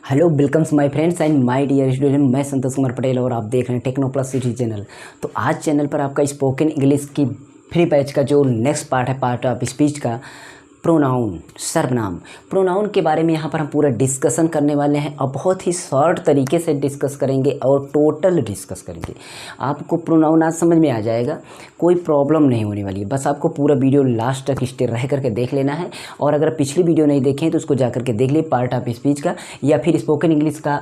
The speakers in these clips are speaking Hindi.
Hello welcomes my friends and my dear student. मैं संतोष कुमार पटेल और आप देख रहे हैं टेक्नो प्लस सिटी चैनल। तो आज चैनल पर आपका स्पोकन इंग्लिश की फ्री बैच का जो नेक्स्ट पार्ट है, पार्ट ऑफ स्पीच का प्रोनाउन, सर्वनाम। प्रोनाउन के बारे में यहाँ पर हम पूरा डिस्कशन करने वाले हैं और बहुत ही शॉर्ट तरीके से डिस्कस करेंगे और टोटल डिस्कस करेंगे। आपको प्रोनाउन आज समझ में आ जाएगा, कोई प्रॉब्लम नहीं होने वाली है। बस आपको पूरा वीडियो लास्ट तक स्टे रह करके देख लेना है। और अगर पिछली वीडियो नहीं देखें तो उसको जा करके देख लिए, पार्ट ऑफ स्पीच का या फिर स्पोकन इंग्लिश का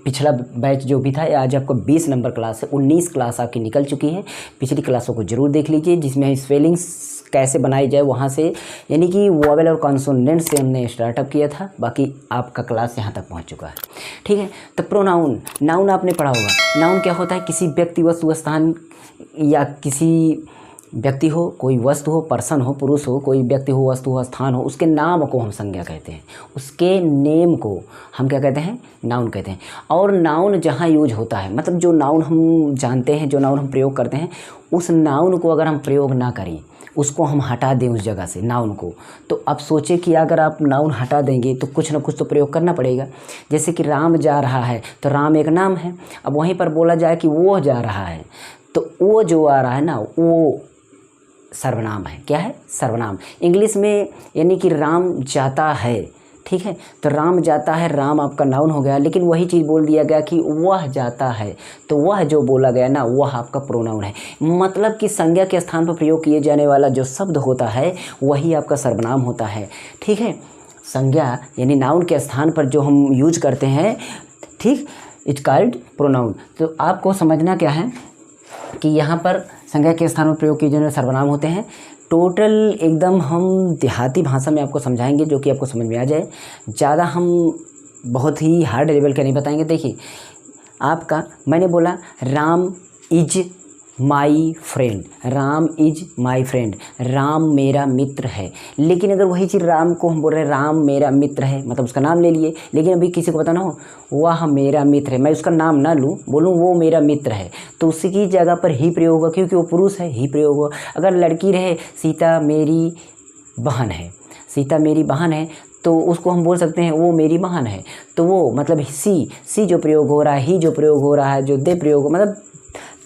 पिछला बैच जो भी था। आज आपको 20 नंबर क्लास है, 19 क्लास आपकी निकल चुकी है। पिछली क्लासों को जरूर देख लीजिए, जिसमें स्पेलिंग्स कैसे बनाई जाए वहाँ से, यानी कि वोवेल और कॉन्सोनेंट से हमने स्टार्टअप किया था। बाकी आपका क्लास यहाँ तक पहुँच चुका है, ठीक है। तो प्रोनाउन, नाउन आपने पढ़ा होगा। नाउन क्या होता है? किसी व्यक्ति, वस्तु, स्थान या किसी व्यक्ति हो, कोई वस्तु हो, पर्सन हो, पुरुष हो, कोई व्यक्ति हो, वस्तु हो, स्थान हो, उसके नाम को हम संज्ञा कहते हैं। उसके नेम को हम क्या कहते हैं? नाउन कहते हैं। और नाउन जहाँ यूज होता है, मतलब जो नाउन हम जानते हैं, जो नाउन हम प्रयोग करते हैं, उस नाउन को अगर हम प्रयोग ना करें, उसको हम हटा दें उस जगह से, नाउन को, तो अब सोचे कि अगर आप नाउन हटा देंगे तो कुछ ना कुछ तो प्रयोग करना पड़ेगा। जैसे कि राम जा रहा है, तो राम एक नाम है। अब वहीं पर बोला जाए कि वो जा रहा है, तो वो जो आ रहा है ना, वो सर्वनाम है। क्या है? सर्वनाम। इंग्लिश में यानी कि राम जाता है, ठीक है। तो राम जाता है, राम आपका नाउन हो गया, लेकिन वही चीज़ बोल दिया गया कि वह जाता है, तो वह जो बोला गया ना, वह आपका प्रोनाउन है। मतलब कि संज्ञा के स्थान पर प्रयोग किए जाने वाला जो शब्द होता है वही आपका सर्वनाम होता है, ठीक है। संज्ञा यानी नाउन के स्थान पर जो हम यूज करते हैं, ठीक, इट्स कॉल्ड प्रोनाउन। तो आपको समझना क्या है कि यहाँ पर संज्ञा के स्थान पर प्रयोग किए जाने वाले सर्वनाम होते हैं। टोटल एकदम हम देहाती भाषा में आपको समझाएंगे, जो कि आपको समझ में आ जाए। ज़्यादा हम बहुत ही हार्ड लेवल का नहीं बताएंगे। देखिए, आपका मैंने बोला Ram is my friend, Ram is my friend, Ram मेरा मित्र है। लेकिन अगर वही चीज़ राम को हम बोल रहे हैं राम मेरा मित्र है, मतलब उसका नाम ले लिए, लेकिन अभी किसी को बताना हो वह मेरा मित्र है, मैं उसका नाम ना लूँ, बोलूँ वो मेरा मित्र है, तो उसी की जगह पर ही प्रयोग होगा, क्योंकि वो पुरुष है, ही प्रयोग होगा। अगर लड़की रहे, सीता मेरी बहन है, सीता मेरी बहन है, तो उसको हम बोल सकते हैं वो मेरी बहन है। तो वो मतलब सी जो प्रयोग हो रहा है, ही जो प्रयोग हो रहा है, जो दे प्रयोग हो, मतलब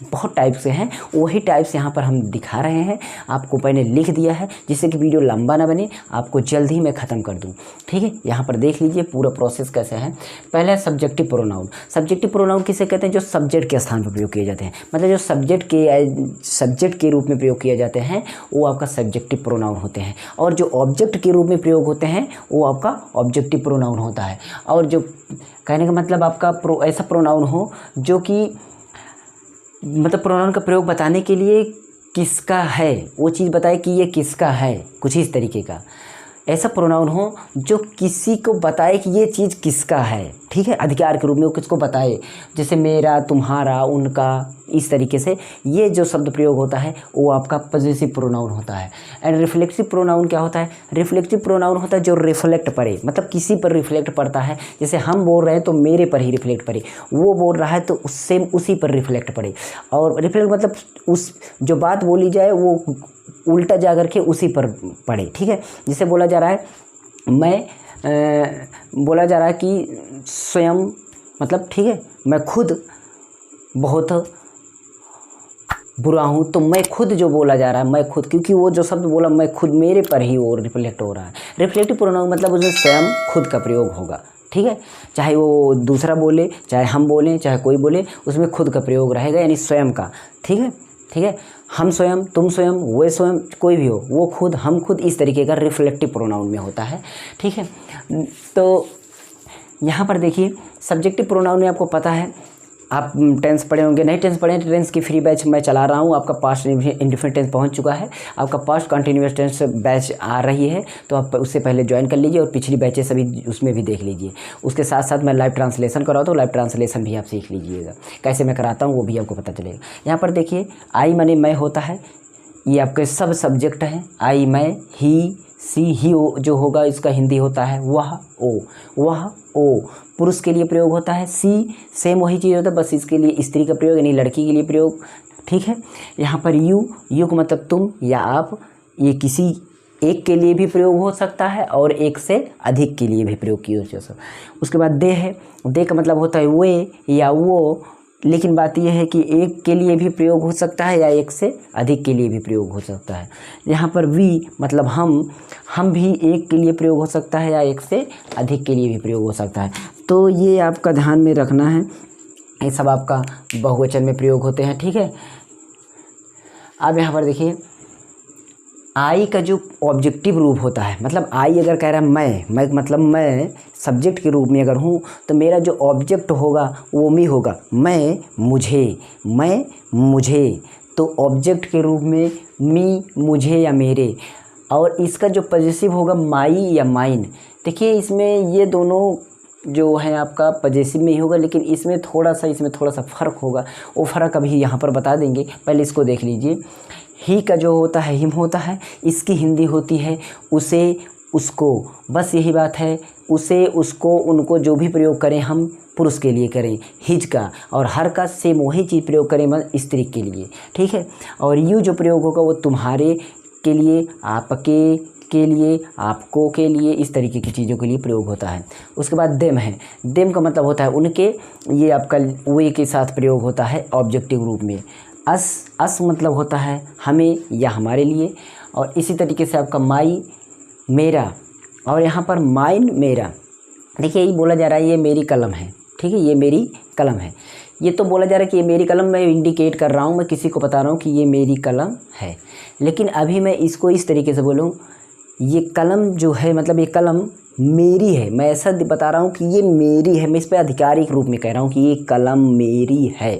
बहुत टाइप से हैं, वही टाइप्स यहाँ पर हम दिखा रहे हैं। आपको मैंने लिख दिया है जिससे कि वीडियो लंबा ना बने, आपको जल्द ही मैं ख़त्म कर दूँ, ठीक है। यहाँ पर देख लीजिए पूरा प्रोसेस कैसे है। पहला है सब्जेक्टिव प्रोनाउन। सब्जेक्टिव प्रोनाउन किसे कहते हैं? जो सब्जेक्ट के स्थान पर प्रयोग किए जाते हैं, मतलब जो सब्जेक्ट के रूप में प्रयोग किए जाते हैं, वो आपका सब्जेक्टिव प्रोनाउन होते हैं। और जो ऑब्जेक्ट के रूप में प्रयोग होते हैं, वो आपका ऑब्जेक्टिव प्रोनाउन होता है। और जो कहने का मतलब आपका ऐसा प्रोनाउन हो जो कि मतलब प्रोनाउन का प्रयोग बताने के लिए किसका है, वो चीज़ बताए कि ये किसका है, कुछ इस तरीके का ऐसा प्रोनाउन हो जो किसी को बताए कि ये चीज़ किसका है, ठीक है। अधिकार के रूप में वो किसको बताए, जैसे मेरा, तुम्हारा, उनका, इस तरीके से ये जो शब्द प्रयोग होता है वो आपका पॉजिटिव प्रोनाउन होता है। एंड रिफ्लेक्सिव प्रोनाउन क्या होता है? रिफ्लेक्टिव प्रोनाउन होता है जो रिफ्लेक्ट पड़े, मतलब किसी पर रिफ्लेक्ट पड़ता है। जैसे हम बोल रहे हैं तो मेरे पर ही रिफ्लेक्ट पड़े, वो बोल रहा है तो उससे उसी पर रिफ्लेक्ट पड़े। और रिफ्लेक्ट मतलब उस जो बात बोली जाए वो उल्टा जा करके उसी पर पड़े, ठीक है। जिसे बोला जा रहा है बोला जा रहा है कि स्वयं, मतलब ठीक है, मैं खुद बहुत बुरा हूँ, तो मैं खुद जो बोला जा रहा है, मैं खुद, क्योंकि वो जो शब्द बोला मैं खुद, मेरे पर ही वो रिफ्लेक्ट हो रहा है। रिफ्लेक्टिव प्रोनाउन मतलब उसमें स्वयं खुद का प्रयोग होगा, ठीक है। चाहे वो दूसरा बोले, चाहे हम बोलें, चाहे कोई बोले, उसमें खुद का प्रयोग रहेगा, यानी स्वयं का, ठीक है, ठीक है। हम स्वयं, तुम स्वयं, वे स्वयं, कोई भी हो, वो खुद, हम खुद, इस तरीके का रिफ्लेक्टिव प्रोनाउन में होता है, ठीक है। तो यहाँ पर देखिए सब्जेक्टिव प्रोनाउन में आपको पता है, आप टेंस पढ़े होंगे, नहीं टेंस पढ़े, टेंस की फ्री बैच मैं चला रहा हूँ। आपका पास्ट इंडिफिनिट टेंस पहुँच चुका है, आपका पास्ट कंटिन्यूअस टेंस बैच आ रही है, तो आप उससे पहले ज्वाइन कर लीजिए और पिछली बैचेस सभी उसमें भी देख लीजिए। उसके साथ साथ मैं लाइव ट्रांसलेशन कराता हूँ, लाइव ट्रांसलेशन भी आप सीख लीजिएगा, कैसे मैं कराता हूँ वो भी आपको पता चलेगा। यहाँ पर देखिए आई माने मैं होता है, ये आपके सब सब्जेक्ट हैं। आई, मैं, ही, सी, ही जो होगा इसका हिंदी होता है वह, ओ, वह, ओ। पुरुष के लिए प्रयोग होता है सी, सेम वही चीज़ होता है, बस इसके लिए स्त्री का प्रयोग, यानी लड़की के लिए प्रयोग, ठीक है। यहाँ पर यू को मतलब तुम या आप, ये किसी एक के लिए भी प्रयोग हो सकता है और एक से अधिक के लिए भी प्रयोग किया जा सकता है। उसके बाद दे है, दे का मतलब होता है वे या वो, लेकिन बात यह है कि एक के लिए भी प्रयोग हो सकता है या एक से अधिक के लिए भी प्रयोग हो सकता है। यहाँ पर वी मतलब हम भी एक के लिए प्रयोग हो सकता है या एक से अधिक के लिए भी प्रयोग हो सकता है। तो ये आपका ध्यान में रखना है, ये सब आपका बहुवचन में प्रयोग होते हैं, ठीक है। अब यहाँ पर देखिए आई का जो ऑब्जेक्टिव रूप होता है, मतलब आई अगर कह रहा है मैं मतलब मैं सब्जेक्ट के रूप में अगर हूँ तो मेरा जो ऑब्जेक्ट होगा वो मी होगा, मैं मुझे। तो ऑब्जेक्ट के रूप में मी, मुझे या मेरे। और इसका जो पॉजेसिव होगा माई या माइन। देखिए इसमें ये दोनों जो है आपका पॉजेसिव में ही होगा, लेकिन इसमें थोड़ा सा फ़र्क होगा, वो फ़र्क अभी यहाँ पर बता देंगे, पहले इसको देख लीजिए। ही का जो होता है हिम होता है, इसकी हिंदी होती है उसे, उसको, बस यही बात है। उसे, उसको, उनको जो भी प्रयोग करें हम पुरुष के लिए करें हिज का, और हर का सेम वही चीज़ प्रयोग करें स्त्री के लिए, ठीक है। और यू जो प्रयोग होगा वो तुम्हारे के लिए, आपके के लिए, आपको के लिए, इस तरीके की चीज़ों के लिए प्रयोग होता है। उसके बाद देम है, देम का मतलब होता है उनके, ये आपका वे के साथ प्रयोग होता है ऑब्जेक्टिव रूप में। अस मतलब होता है हमें या हमारे लिए। और इसी तरीके से आपका माई मेरा, और यहाँ पर माइन मेरा। देखिए यही बोला जा रहा है ये मेरी कलम है, ठीक है, ये मेरी कलम है। ये तो बोला जा रहा है कि ये मेरी कलम, मैं इंडिकेट कर रहा हूँ, मैं किसी को बता रहा हूँ कि ये मेरी कलम है। लेकिन अभी मैं इसको इस तरीके से बोलूँ, ये कलम जो है मतलब ये कलम मेरी है, मैं ऐसा बता रहा हूँ कि ये मेरी है, मैं इस पर आधिकारिक रूप में कह रहा हूँ कि ये कलम मेरी है।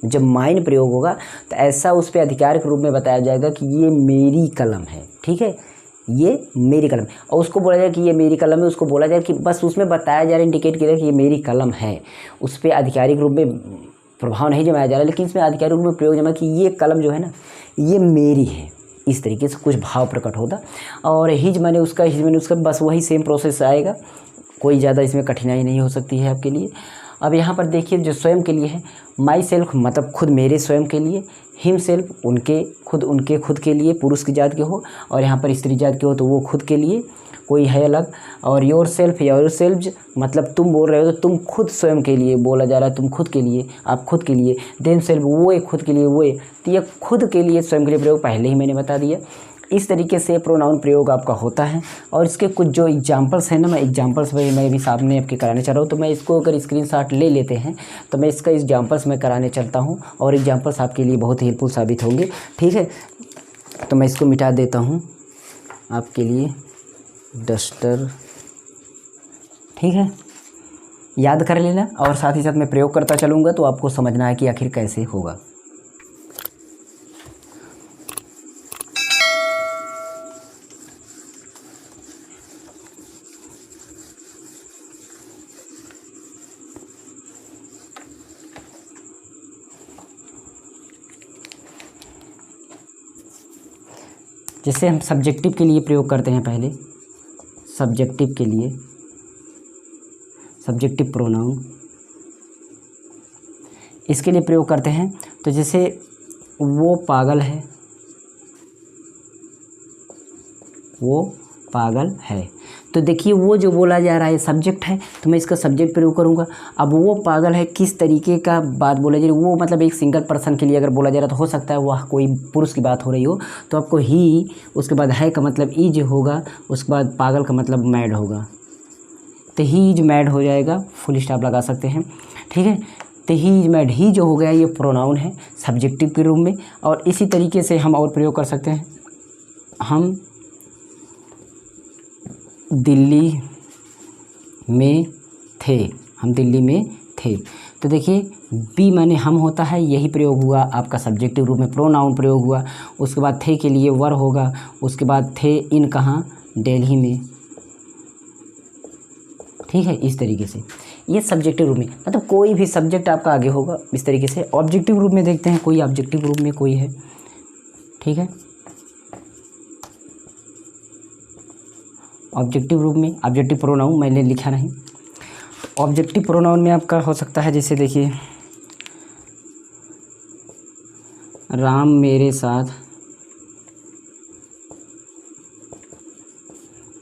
जब माइन प्रयोग होगा तो ऐसा उस पर आधिकारिक रूप में बताया जाएगा कि ये मेरी कलम है, ठीक है, ये मेरी कलम। और उसको बोला जाए कि ये मेरी कलम है, उसको बोला जाए कि बस उसमें बताया जा रहा है, इंडिकेट किया कि ये मेरी कलम है। उस पर आधिकारिक रूप में प्रभाव नहीं जमाया जा रहा है, लेकिन इसमें आधिकारिक रूप में प्रयोग जमा कि ये कलम जो है ना ये मेरी है, इस तरीके से कुछ भाव प्रकट होता। और हिज माने उसका बस वही सेम प्रोसेस आएगा, कोई ज़्यादा इसमें कठिनाई नहीं हो सकती है आपके लिए। अब यहाँ पर देखिए जो स्वयं के लिए है, माई सेल्फ मतलब खुद मेरे स्वयं के लिए, हिम सेल्फ उनके खुद के लिए, पुरुष की जात के हो, और यहाँ पर स्त्री जात के हो तो वो खुद के लिए, कोई है अलग। और योर सेल्फ मतलब तुम बोल रहे हो तो तुम खुद स्वयं के लिए बोला जा रहा है, तुम खुद के लिए, आप खुद के लिए। देम सेल्फ वो एक खुद के लिए, वो तो ये खुद के लिए स्वयं के लिए प्रयोग पहले ही मैंने बता दिया। इस तरीके से प्रोनाउन प्रयोग आपका होता है। और इसके कुछ जो एग्जांपल्स हैं ना, मैं एग्जांपल्स मैं भी सामने आपके कराने चल रहा हूँ, तो मैं इसको अगर स्क्रीनशॉट ले लेते हैं तो मैं इसका एग्जांपल्स मैं कराने चलता हूँ, और एग्जांपल्स आपके लिए बहुत ही हेल्पफुल साबित होंगे, ठीक है। तो मैं इसको मिटा देता हूँ आपके लिए, डस्टर, ठीक है, याद कर लेना, और साथ ही साथ मैं प्रयोग करता चलूँगा तो आपको समझना है कि आखिर कैसे होगा। जैसे हम सब्जेक्टिव के लिए प्रयोग करते हैं, पहले सब्जेक्टिव के लिए सब्जेक्टिव प्रोनाउन इसके लिए प्रयोग करते हैं। तो जैसे वो पागल है, वो पागल है, तो देखिए वो जो बोला जा रहा है सब्जेक्ट है, तो मैं इसका सब्जेक्ट प्रयोग करूँगा। अब वो पागल है किस तरीके का बात बोला जा रही है, वो मतलब एक सिंगल पर्सन के लिए अगर बोला जा रहा है तो हो सकता है वह कोई पुरुष की बात हो रही हो, तो आपको ही, उसके बाद है का मतलब इज होगा, उसके बाद पागल का मतलब मैड होगा, तो ही इज मैड हो जाएगा, फुल स्टॉप लगा सकते हैं, ठीक है। तो ही इज मैड, ही जो हो गया ये प्रोनाउन है सब्जेक्टिव के रूप में। और इसी तरीके से हम और प्रयोग कर सकते हैं, हम दिल्ली में थे, हम दिल्ली में थे। तो देखिए बी माने हम होता है, यही प्रयोग हुआ आपका सब्जेक्टिव रूप में, प्रोनाउन प्रयोग हुआ। उसके बाद थे के लिए वर होगा, उसके बाद थे इन कहाँ, दिल्ली में, ठीक है। इस तरीके से ये सब्जेक्टिव रूप में, मतलब कोई भी सब्जेक्ट आपका आगे होगा इस तरीके से। ऑब्जेक्टिव रूप में देखते हैं, कोई ऑब्जेक्टिव रूप में कोई है, ठीक है। ऑब्जेक्टिव रूप में ऑब्जेक्टिव प्रोनाउन मैंने लिखा नहीं। ऑब्जेक्टिव प्रोनाउन में आपका हो सकता है, जैसे देखिए राम मेरे साथ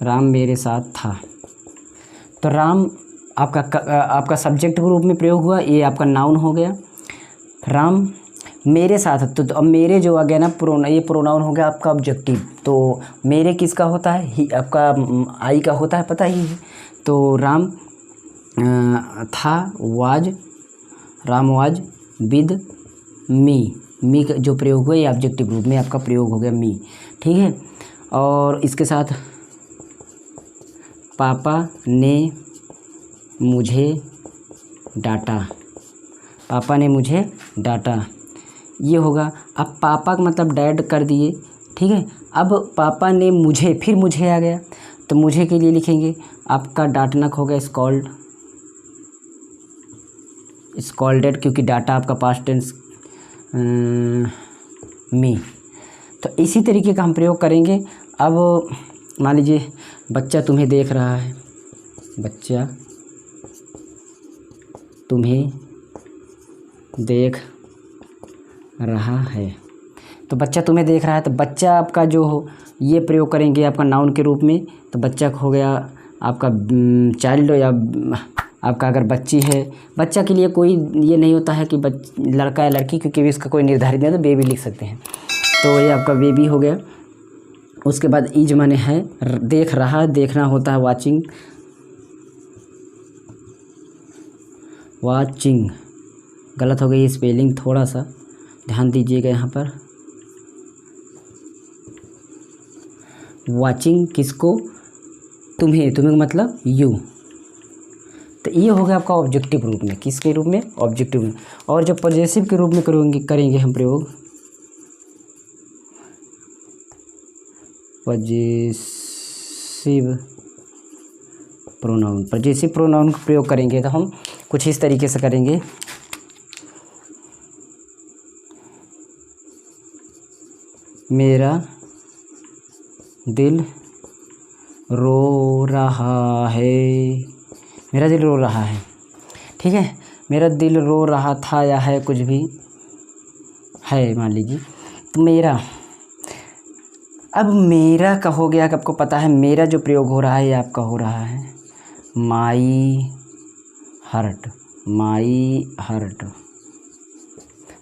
राम मेरे साथ था। तो राम आपका सब्जेक्ट के रूप में प्रयोग हुआ, ये आपका नाउन हो गया। राम मेरे साथ, तो अब मेरे जो आ गया ना ये प्रोनाउन हो गया आपका ऑब्जेक्टिव। तो मेरे किसका होता है? ही, आपका आई का होता है, पता ही है। तो राम था, राम वाज विद मी का जो प्रयोग हुआ ये ऑब्जेक्टिव रूप में आपका प्रयोग हो गया मी, ठीक है। और इसके साथ पापा ने मुझे डांटा, पापा ने मुझे डांटा, ये होगा। अब पापा का मतलब डैड कर दिए, ठीक है। अब पापा ने मुझे, फिर मुझे आ गया, तो मुझे के लिए लिखेंगे आपका डांटना हो गया स्कॉल्डेड, क्योंकि डाटा आपका पास्ट टेंस मी। तो इसी तरीके का हम प्रयोग करेंगे। अब मान लीजिए बच्चा तुम्हें देख रहा है, बच्चा तुम्हें देख रहा है। तो बच्चा तुम्हें देख रहा है, तो बच्चा आपका जो हो ये प्रयोग करेंगे आपका नाउन के रूप में। तो बच्चा हो गया आपका चाइल्ड, या आपका अगर बच्ची है, बच्चा के लिए कोई ये नहीं होता है कि लड़का या लड़की, क्योंकि भी इसका कोई निर्धारित नहीं है, तो बेबी लिख सकते हैं। तो ये आपका बेबी हो गया। उसके बाद इज माने है, देख रहा, देखना होता है वाचिंग, गलत हो गई स्पेलिंग, थोड़ा सा ध्यान दीजिएगा यहाँ पर। वाचिंग किसको? तुम्हें मतलब यू। तो ये हो गया आपका ऑब्जेक्टिव रूप में, किसके रूप में? ऑब्जेक्टिव में। और जब पॉजेसिव के रूप में करेंगे हम प्रयोग, पॉजेसिव प्रोनाउन का प्रयोग करेंगे तो हम कुछ इस तरीके से करेंगे। मेरा दिल रो रहा है, मेरा दिल रो रहा है, ठीक है। मेरा दिल रो रहा था या है, कुछ भी है मान लीजिए। तो मेरा, अब मेरा का हो गया कि आपको पता है मेरा जो प्रयोग हो रहा है ये आपका हो रहा है माई हर्ट,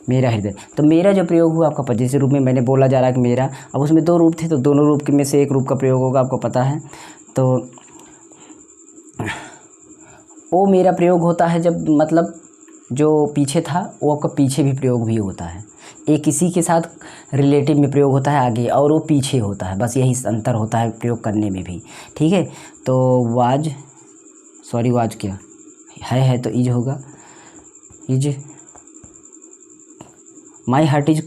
मेरा हृदय। तो मेरा जो प्रयोग हुआ आपका पॉजेसिव रूप में, मैंने बोला जा रहा है कि मेरा, अब उसमें दो रूप थे तो दोनों रूप में से एक रूप का प्रयोग होगा, आपको पता है। तो वो मेरा प्रयोग होता है जब मतलब जो पीछे था वो आपका पीछे भी प्रयोग भी होता है, एक किसी के साथ रिलेटिव में प्रयोग होता है आगे, और वो पीछे होता है, बस यही अंतर होता है प्रयोग करने में भी, ठीक है। तो वाज क्या है तो इज होगा, is my heart is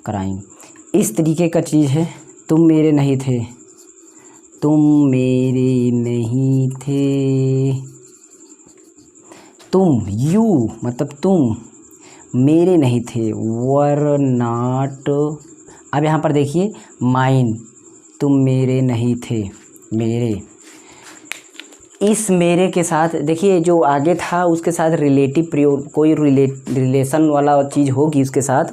crying, इस तरीके का चीज़ है। तुम मेरे नहीं थे, तुम यू मतलब तुम मेरे नहीं थे, वर नॉट। अब यहाँ पर देखिए माइन, तुम मेरे नहीं थे, मेरे, इस मेरे के साथ देखिए जो आगे था उसके साथ रिलेटिव प्रयोग, कोई रिलेशन वाला चीज़ होगी उसके साथ,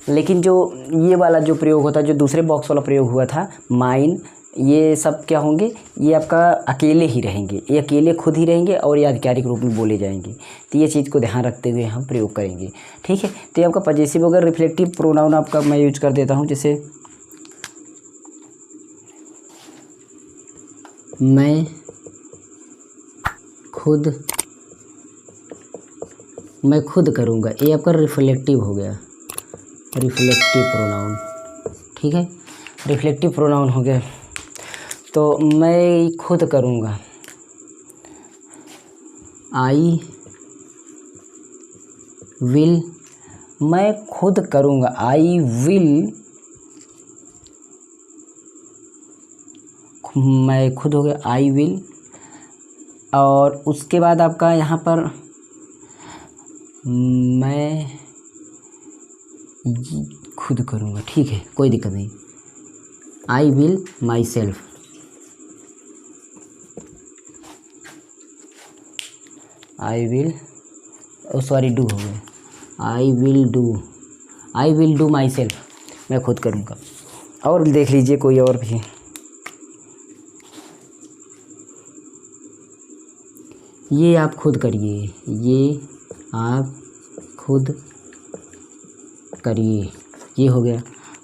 लेकिन जो ये वाला जो प्रयोग होता है, जो दूसरे बॉक्स वाला प्रयोग हुआ था माइन, ये सब क्या होंगे? ये आपका अकेले ही रहेंगे, ये अकेले खुद ही रहेंगे और ये आधिकारिक रूप में बोले जाएंगे। तो ये चीज़ को ध्यान रखते हुए हम प्रयोग करेंगे, ठीक है। तो ये आपका पॉजेसिव वगैरह रिफ्लेक्टिव प्रोनाउन आपका मैं यूज कर देता हूँ, जैसे मैं खुद करूँगा, ये आपका रिफ्लेक्टिव हो गया, रिफ्लेक्टिव प्रोनाउन, ठीक है। रिफ्लेक्टिव प्रोनाउन हो गया। तो मैं खुद करूँगा, आई विल, मैं खुद करूँगा, आई विल, मैं खुद हो गया आई विल। और उसके बाद आपका यहाँ पर मैं खुद करूँगा, ठीक है, कोई दिक्कत नहीं। I will my self, I will do हो गया, I will do my self, मैं खुद करूँगा। और देख लीजिए कोई और भी, ये आप खुद करिए, ये आप खुद करिए, ये हो गया।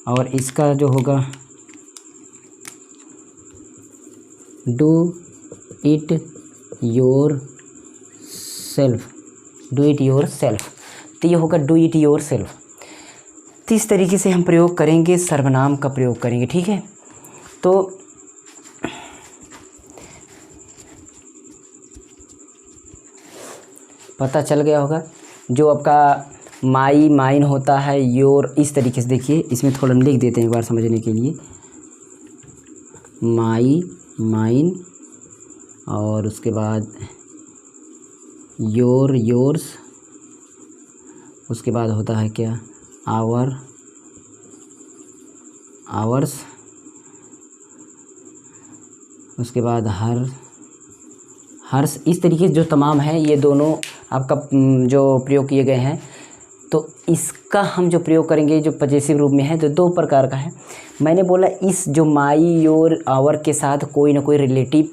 और इसका जो होगा do it your self, do it your self, तो ये होगा डू इट योर सेल्फ। तो इस तरीके से हम प्रयोग करेंगे, सर्वनाम का प्रयोग करेंगे, ठीक है। तो पता चल गया होगा। जो आपका माई माइन होता है, योर, इस तरीके से देखिए, इसमें थोड़ा लिख देते हैं एक बार समझने के लिए। माई माइन, और उसके बाद योर योर्स, उसके बाद होता है क्या, आवर आवर्स, उसके बाद हर हर्ष। इस तरीके से जो तमाम हैं ये दोनों आपका जो प्रयोग किए गए हैं। तो इसका हम जो प्रयोग करेंगे जो पजेसिव रूप में है तो दो प्रकार का है। मैंने बोला इस जो माई योर आवर के साथ कोई ना कोई रिलेटिव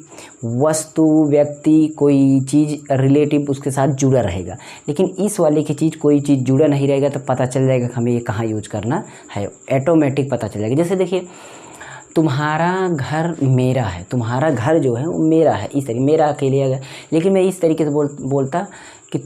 वस्तु, व्यक्ति, कोई चीज़ रिलेटिव उसके साथ जुड़ा रहेगा। लेकिन इस वाले की चीज़ कोई चीज़ जुड़ा नहीं रहेगा तो पता चल जाएगा कि हमें ये कहाँ यूज करना है, ऑटोमेटिक पता चल जाएगा। जैसे देखिए, तुम्हारा घर मेरा है, तुम्हारा घर जो है वो मेरा है, इस तरीके मेरा अकेले अगर, लेकिन मैं इस तरीके से बोलता कि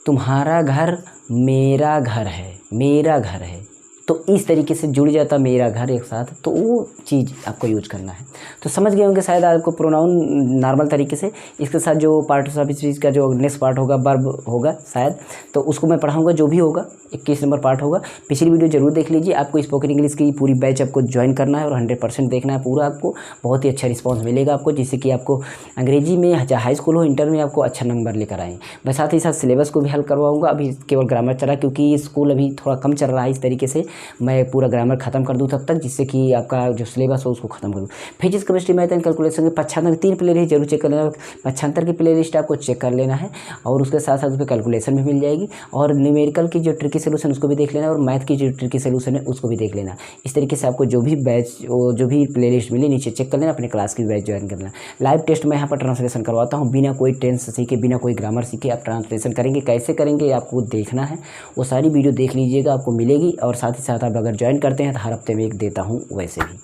तुम्हारा घर मेरा घर है, मेरा घर है, तो इस तरीके से जुड़ जाता मेरा घर एक साथ, तो वो चीज़ आपको यूज करना है। तो समझ गए होंगे शायद आपको प्रोनाउन नॉर्मल तरीके से। इसके साथ जो पार्ट ऑफ स्पीच का जो नेक्स्ट पार्ट होगा वर्ब होगा शायद, तो उसको मैं पढ़ाऊंगा, जो भी होगा 21 नंबर पार्ट होगा। पिछली वीडियो जरूर देख लीजिए। आपको स्पोकन इंग्लिश की पूरी बैच आपको ज्वाइन करना है और 100% देखना है पूरा, आपको बहुत ही अच्छा रिस्पॉन्स मिलेगा आपको, जिससे कि आपको अंग्रेजी में चाहे हाई स्कूल हो इंटर में आपको अच्छा नंबर लेकर आएँ। मैं साथ ही साथ सिलेबस को भी हल करवाऊँगा। अभी केवल ग्रामर चला क्योंकि स्कूल अभी थोड़ा कम चल रहा है, इस तरीके से मैं पूरा ग्रामर खत्म कर दूँ तब तक, जिससे कि आपका जो सिलेबस हो उसको खत्म कर दूँ। Physics, chemistry, math and calculation के 95 3 प्ले लिस्ट जरूर चेक कर लेना। 75 की प्ले लिस्ट आपको चेक कर लेना है और उसके साथ साथ उस पर कैलकुलेशन भी मिल जाएगी, और न्यूमेरिकल की जो ट्रिकी सोल्यूशन उसको भी देख लेना, और मैथ की जो ट्रिकी सोल्यूशन है उसको भी देख लेना। इस तरीके से आपको जो भी बैच जो भी प्ले लिस्ट मिली नीचे चेक कर लेना, अपने क्लास की बैच ज्वाइन कर लेना। लाइव टेस्ट मैं यहाँ पर ट्रांसलेशन करवाता हूँ, बिना कोई टेंस सीखे, बिना कोई ग्रामर सीखे आप ट्रांसलेशन करेंगे। कैसे करेंगे आपको देखना है, वो सारी वीडियो देख लीजिएगा, आपको मिलेगी। और साथ ही साथ आप अगर ज्वाइन करते हैं तो हर हफ्ते में एक देता हूँ वैसे भी।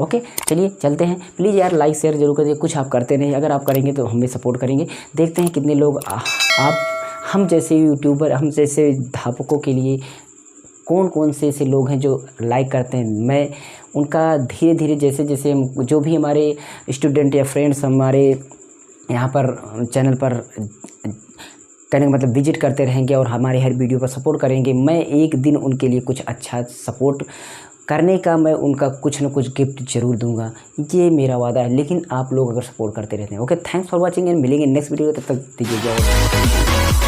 ओके, चलिए चलते हैं। प्लीज़ यार लाइक शेयर जरूर करिए, कुछ आप करते नहीं, अगर आप करेंगे तो हमें सपोर्ट करेंगे। देखते हैं कितने लोग आप हम जैसे यूट्यूबर, हम जैसे अध्यापकों के लिए कौन कौन से ऐसे लोग हैं जो लाइक करते हैं। मैं उनका धीरे धीरे जैसे जैसे जो भी हमारे स्टूडेंट या फ्रेंड्स हमारे यहाँ पर चैनल पर कहने का मतलब विजिट करते रहेंगे और हमारे हर वीडियो पर सपोर्ट करेंगे, मैं एक दिन उनके लिए कुछ अच्छा सपोर्ट करने का मैं उनका कुछ न कुछ गिफ्ट जरूर दूंगा, ये मेरा वादा है। लेकिन आप लोग अगर सपोर्ट करते रहते हैं। Okay, thanks for watching and मिलेंगे नेक्स्ट वीडियो, तब तक दीजिए जय।